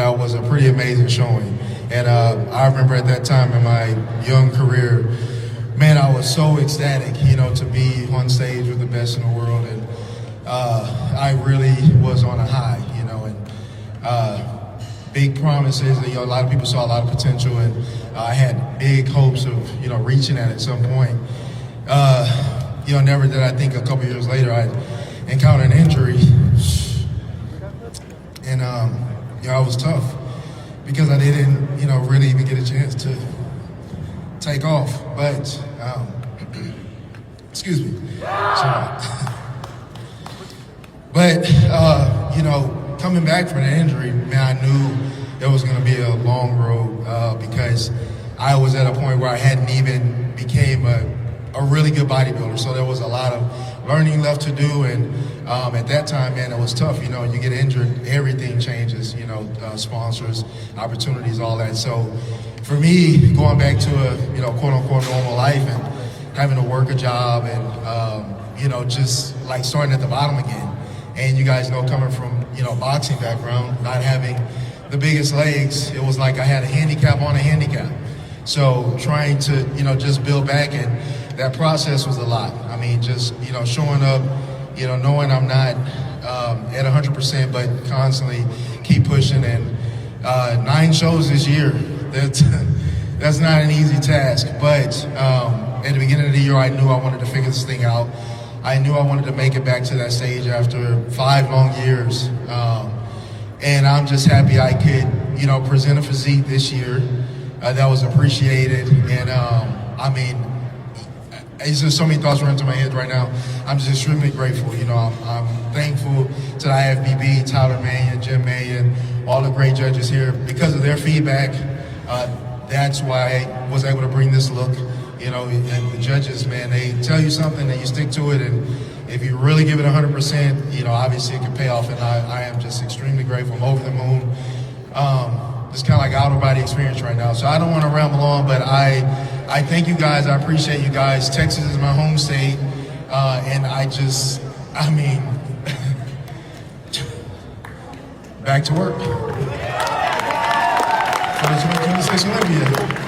that was a pretty amazing showing. And I remember at that time in my young career, man, I was so ecstatic, to be on stage with the best in the world. And I really was on a high, and big promises. A lot of people saw a lot of potential, and I had big hopes of, reaching that at some point. Never did I think a couple years later I'd encounter an injury. And, it was tough because I didn't, really even get a chance to take off. But, excuse me. Sorry. But, coming back from an injury, man, I knew it was going to be a long road because I was at a point where I hadn't even became a really good bodybuilder. So there was a lot of learning left to do. And at that time, man, it was tough. You get injured, everything changes, sponsors, opportunities, all that. So for me, going back to a, quote unquote normal life and having to work a job and, just like starting at the bottom again. And you guys know, coming from, boxing background, not having the biggest legs, it was like I had a handicap on a handicap. So trying to, just build back, and that process was a lot. I mean, just, showing up, knowing I'm not at 100%, but constantly keep pushing. And 9 shows this year, that's not an easy task. But at the beginning of the year, I knew I wanted to figure this thing out. I knew I wanted to make it back to that stage after 5 long years. And I'm just happy I could, present a physique this year that was appreciated. And it's just so many thoughts running through my head right now. I'm just extremely grateful. I'm thankful to the IFBB, Tyler Mannion, Jim Mannion, all the great judges here. Because of their feedback, that's why I was able to bring this look. And the judges, man, they tell you something and you stick to it. And if you really give it 100%, obviously it can pay off. And I am just extremely grateful. I'm over the moon. It's kind of like out of body experience right now. So I don't want to ramble on, but I thank you guys. I appreciate you guys. Texas is my home state. And back to work for the 2026 Olympia.